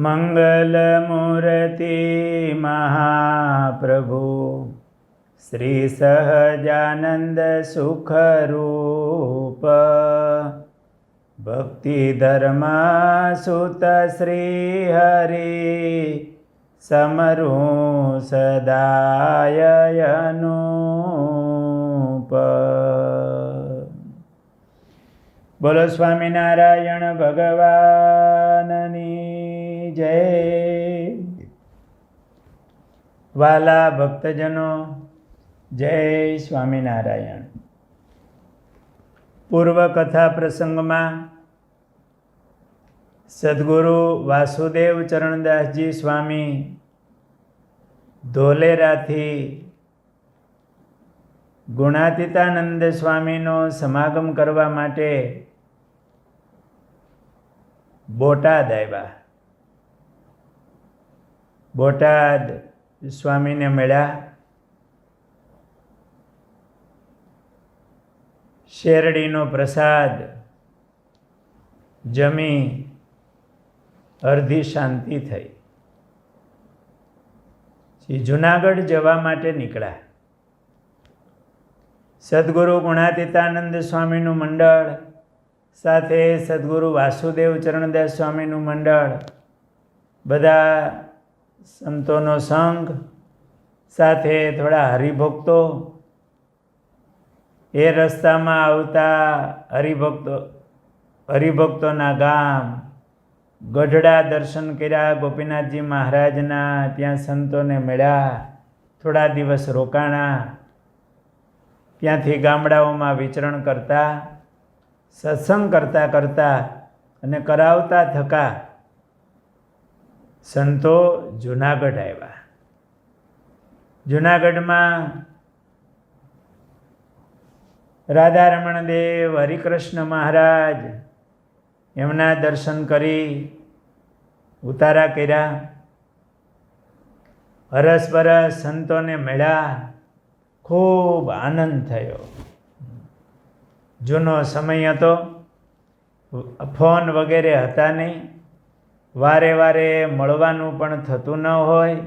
મંગલમૂર્તિ મહાપ્રભુ શ્રી સહજાનંદ સુખરૂપ ભક્તિ ધર્મ સુત શ્રી હરિ સમરૂ સદાય અનુપ. બોલો સ્વામિનારાયણ ભગવાનની જય. વાલા ભક્તજનો, જય સ્વામિનારાયણ. પૂર્વ કથા પ્રસંગમાં સદગુરુ વાસુદેવ ચરણદાસજી સ્વામી ધોલેરાથી ગુણાતીતાનંદ સ્વામીનો સમાગમ કરવા માટે બોટાદ આવ્યા. બોટાદ સ્વામીને મળ્યા. શેરડીનો પ્રસાદ જમી અડધી શાંતિ થઈ. જુનાગઢ જવા માટે નીકળ્યા. સદગુરુ ગુણાતીતાનંદ સ્વામીનું મંડળ સાથે સદગુરુ વાસુદેવ ચરણદાસ સ્વામીનું મંડળ, બધા સંતોનો સંઘ સાથે થોડા હરિભક્તો, એ રસ્તામાં આવતા હરિભક્તોના ગામ ગઢડા દર્શન કર્યા. ગોપીનાથજી મહારાજના ત્યાં સંતોને મળ્યા, થોડા દિવસ રોકાણા. ત્યાંથી ગામડાઓમાં વિચરણ કરતા, સત્સંગ કરતાં કરતાં અને કરાવતા થકા સંતો જુનાગઢ આવ્યા. જુનાગઢમાં રાધારમણ દેવ, હરિકૃષ્ણ મહારાજ, એમના દર્શન કરી ઉતારા કર્યા. હરસપરસ સંતોને મળ્યા, ખૂબ આનંદ થયો. જૂનો સમય હતો, ફોન વગેરે હતા નહીં, વારે વારે મળવાનું પણ થતું ન હોય.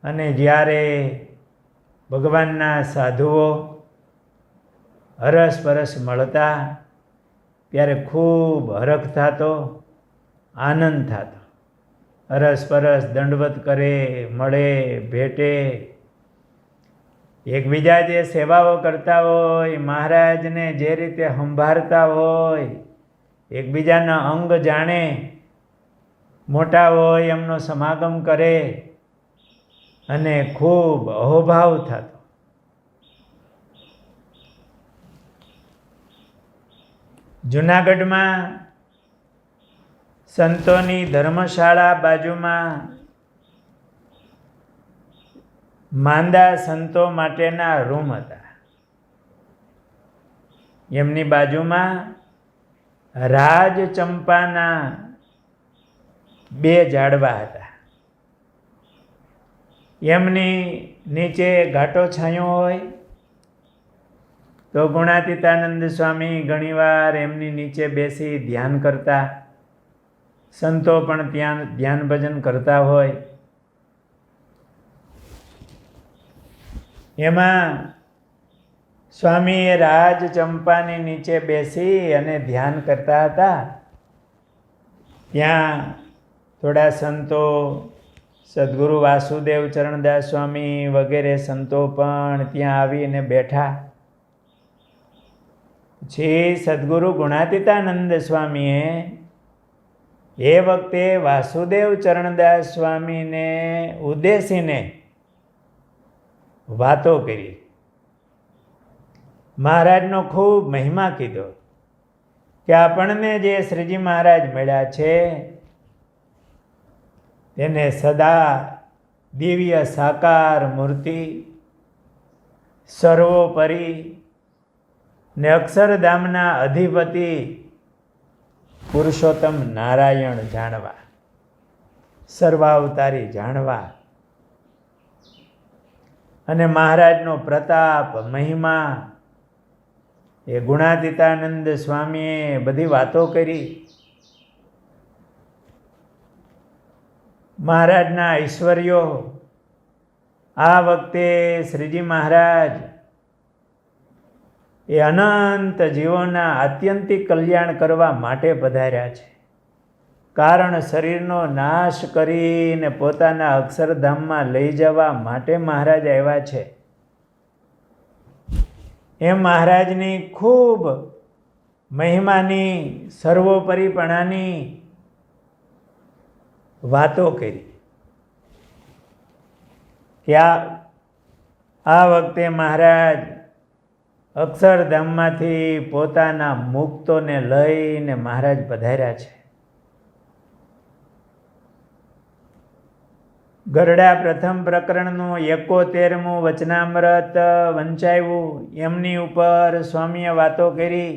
અને જ્યારે ભગવાનના સાધુઓ હરસપરસ મળતા ત્યારે ખૂબ હરખ થતો, આનંદ થતો. હરસપરસ દંડવત કરે, મળે, ભેટે. એકબીજા જે સેવાઓ કરતા હોય, મહારાજને જે રીતે સંભાળતા હોય, એકબીજાના અંગ જાણે, મોટા હોય એમનો સમાગમ કરે અને ખૂબ અહોભાવ થતો. જુનાગઢમાં સંતોની ધર્મશાળા બાજુમાં માંદા સંતો માટેના રૂમ હતા. એમની બાજુમાં રાજચંપાના 2 ઝાડવા હતા. એમની નીચે ઘાટો છાંયો હોય તો ગુણાતીતાનંદ સ્વામી ઘણીવાર એમની નીચે બેસી ધ્યાન કરતા. સંતો પણ ત્યાં ધ્યાન ભજન કરતા હોય. એમાં સ્વામી રાજચંપાની નીચે બેસી અને ધ્યાન કરતા હતા. ત્યાં થોડા સંતો, સદગુરુ વાસુદેવ ચરણદાસ સ્વામી વગેરે સંતો પણ ત્યાં આવીને બેઠા. પછી સદગુરુ ગુણાતીતાનંદ સ્વામીએ એ વખતે વાસુદેવ ચરણદાસ સ્વામીને ઉદ્દેશીને વાતો કરી. મહારાજનો ખૂબ મહિમા કીધો કે આપણને જે શ્રીજી મહારાજ મળ્યા છે તેને સદા દિવ્ય સાકાર મૂર્તિ, સર્વોપરી ને અક્ષરધામના અધિપતિ પુરુષોત્તમ નારાયણ જાણવા, સર્વાવતારી જાણવા. અને મહારાજનો પ્રતાપ, મહિમા એ ગુણાતીતાનંદ સ્વામીએ બધી વાતો કરી. મહારાજના ઐશ્વર્યો આ વખતે શ્રીજી મહારાજ એ અનંત જીવોના આત્યંતિક કલ્યાણ કરવા માટે પધાર્યા છે. કારણ શરીરનો નાશ કરીને પોતાના અક્ષરધામમાં લઈ જવા માટે મહારાજ આવ્યા છે. એમ મહારાજની ખૂબ મહિમાની સર્વોપરીપણાની વાતો કરી કે આ વખતે મહારાજ અક્ષરધામમાંથી પોતાના મુક્તોને લઈને મહારાજ પધાર્યા છે. ગરડા પ્રથમ પ્રકરણનું 71મું વચનામૃત વંચાયું, એમની ઉપર સ્વામીએ વાતો કરી.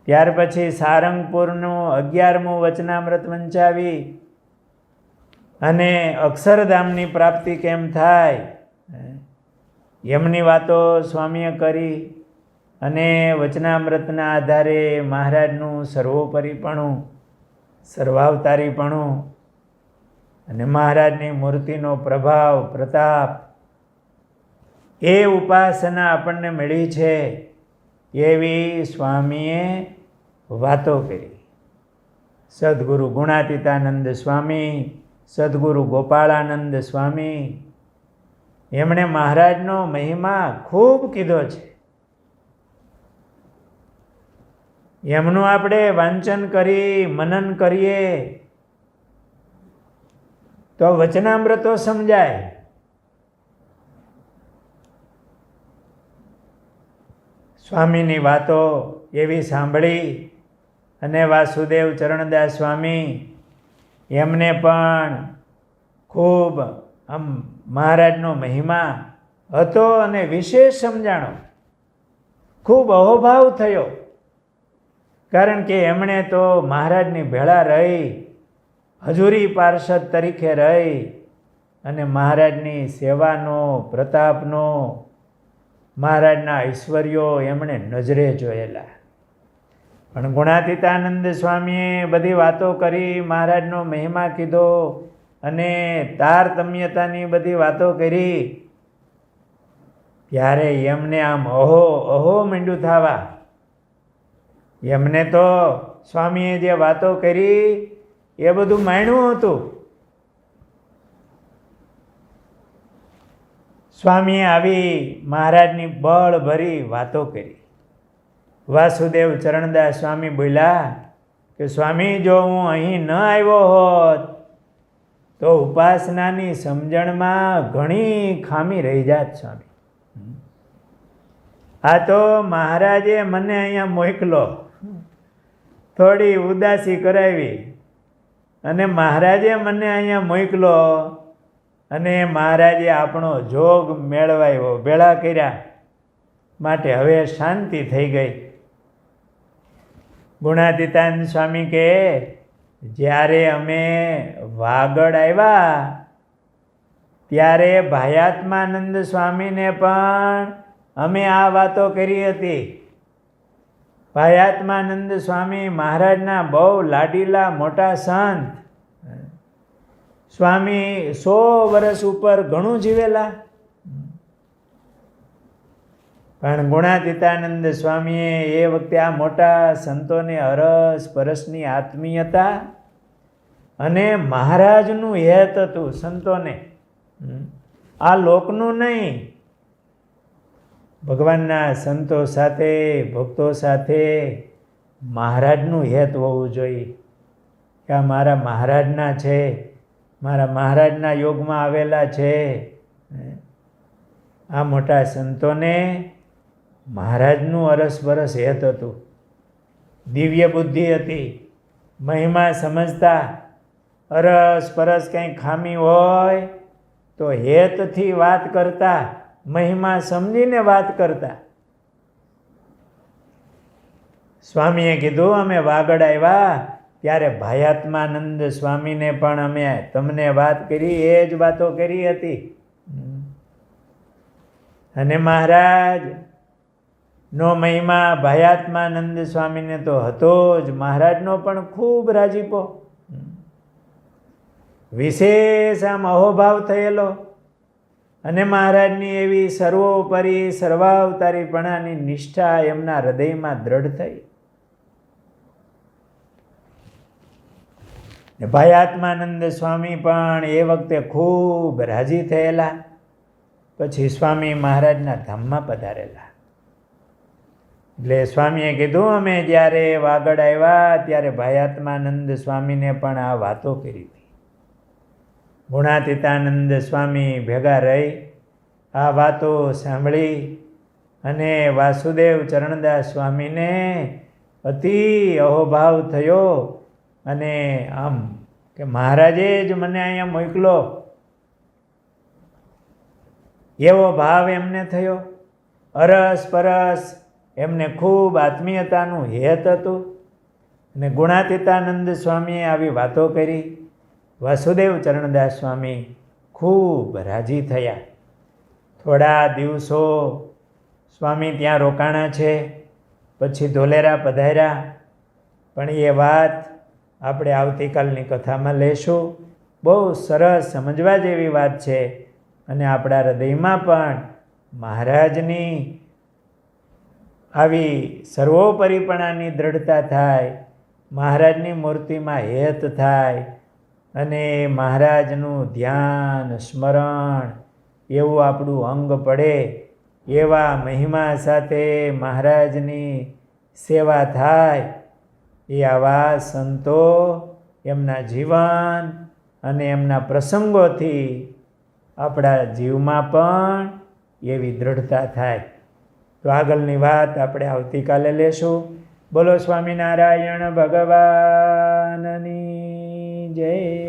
ત્યાર પછી સારંગપુરનું 11મું વચનામૃત વંચાવી અને અક્ષરધામની પ્રાપ્તિ કેમ થાય એમની વાતો સ્વામીએ કરી. અને વચનામૃતના આધારે મહારાજનું સર્વોપરીપણું, સર્વાવતારીપણું અને મહારાજની મૂર્તિનો પ્રભાવ પ્રતાપ, એ ઉપાસના આપણને મળી છે એવી સ્વામીએ વાતો કરી. સદગુરુ ગુણાતીતાનંદ સ્વામી, સદગુરુ ગોપાળાનંદ સ્વામી, એમણે મહારાજનો મહિમા ખૂબ કીધો છે. એમનું આપણે વાંચન કરી મનન કરીએ તો વચનામૃતો સમજાય. સ્વામીની વાતો એવી સાંભળી અને વાસુદેવ ચરણદાસ સ્વામી એમને પણ ખૂબ આમ મહારાજનો મહિમા હતો અને વિશેષ સમજાણો. ખૂબ અહોભાવ થયો, કારણ કે એમણે તો મહારાજની ભેળા રહી, હજુરી પાર્ષદ તરીકે રહી અને મહારાજની સેવાનો, પ્રતાપનો, મહારાજના ઐશ્વર્યો એમણે નજરે જોયેલા. પણ ગુણાતીતાનંદ સ્વામીએ બધી વાતો કરી, મહારાજનો મહિમા કીધો અને તારતમ્યતાની બધી વાતો કરી. ત્યારે એમને આમ અહો માંડ્યું થવા. એમને તો સ્વામીએ જે વાતો કરી એ બધું માણ્યું હતું. સ્વામીએ આવી મહારાજની બળ ભરી વાતો કરી. વાસુદેવ ચરણદાસ સ્વામી બોલ્યા કે સ્વામી, જો હું અહીં ન આવ્યો હોત તો ઉપાસનાની સમજણમાં ઘણી ખામી રહી જાત સ્વામી. આ તો મહારાજે મને અહીંયા મોકલો, થોડી ઉદાસી કરાવી અને મહારાજે મને અહીંયા મોકલો અને મહારાજે આપણો જોગ મેળવાયો, ભેળા કર્યા, માટે હવે શાંતિ થઈ ગઈ. ગુણાતીતાનંદ સ્વામી કહે, જ્યારે અમે વાગડ આવ્યા ત્યારે ભાયાત્માનંદ સ્વામીને પણ અમે આ વાતો કરી હતી. ભાયાત્માનંદ સ્વામી મહારાજના બહુ લાડીલા મોટા સંત. સ્વામી 100 વર્ષ ઉપર ઘણું જીવેલા. પણ ગુણાતીતાનંદ સ્વામીએ એ વખતે આ મોટા સંતોને અરસ પરસની આત્મીયતા અને મહારાજનું હેત હતું. સંતોને આ લોકનું નહીં, ભગવાનના સંતો સાથે, ભક્તો સાથે મહારાજનું હેત હોવું જોઈએ. કે આ મારા મહારાજના છે, મારા મહારાજના યોગમાં આવેલા છે. આ મોટા સંતોને મહારાજનું અરસપરસ હેત હતું, દિવ્ય બુદ્ધિ હતી, મહિમા સમજતા. અરસપરસ કંઈ ખામી હોય તો હેતથી વાત કરતા, મહિમા સમજીને વાત કરતા. સ્વામીએ કીધું, અમે વાગડ આવ્યા ત્યારે ભાયાત્માનંદ સ્વામીને પણ અમે તમને વાત કરી, એ જ વાતો કરી હતી. અને મહારાજ નો મહિમા ભાયાત્માનંદ સ્વામીને તો હતો જ, મહારાજનો પણ ખૂબ રાજીપો. વિશેષ આમ અહોભાવ થયેલો અને મહારાજની એવી સર્વોપરી સર્વાવતારીપણાની નિષ્ઠા એમના હૃદયમાં દ્રઢ થઈ. ભાઈ આત્માનંદ સ્વામી પણ એ વખતે ખૂબ રાજી થયેલા. પછી સ્વામી મહારાજના ધામમાં પધારેલા. એટલે સ્વામીએ કીધું, અમે જ્યારે વાગડ આવ્યા ત્યારે ભાઈ આત્માનંદ સ્વામીને પણ આ વાતો કરી હતી. ગુણાતીતાનંદ સ્વામી ભેગા રહી આ વાતો સાંભળી અને વાસુદેવ ચરણદાસ સ્વામીને અતિ અહોભાવ થયો અને આમ કે મહારાજે જ મને અહીંયા મોકલો એવો ભાવ એમને થયો. અરસ પરસ એમને ખૂબ આત્મીયતાનું હેત હતું. અને ગુણાતીતાનંદ સ્વામીએ આવી વાતો કરી. વાસુદેવ ચરણદાસ સ્વામી ખૂબ રાજી થયા. થોડા દિવસો સ્વામી ત્યાં રોકાણા છે. પછી ધોલેરા પધાર્યા. પણ એ વાત આપણે આવતીકાલની કથામાં લઈશું. બહુ સરસ સમજવા જેવી વાત છે. અને આપણા હૃદયમાં પણ મહારાજની આવી સર્વોપરીપણાની દ્રઢતા થાય, મહારાજની મૂર્તિમાં હેત થાય અને મહારાજનું ધ્યાન સ્મરણ એવું આપણું અંગ પડે, એવા મહિમા સાથે મહારાજની સેવા થાય. એ આવા સંતો એમના જીવન અને એમના પ્રસંગોથી આપણા જીવમાં પણ એવી દ્રઢતા થાય. તો આગળની વાત આપણે આવતીકાલે લેશું. બોલો સ્વામિનારાયણ ભગવાનની જય.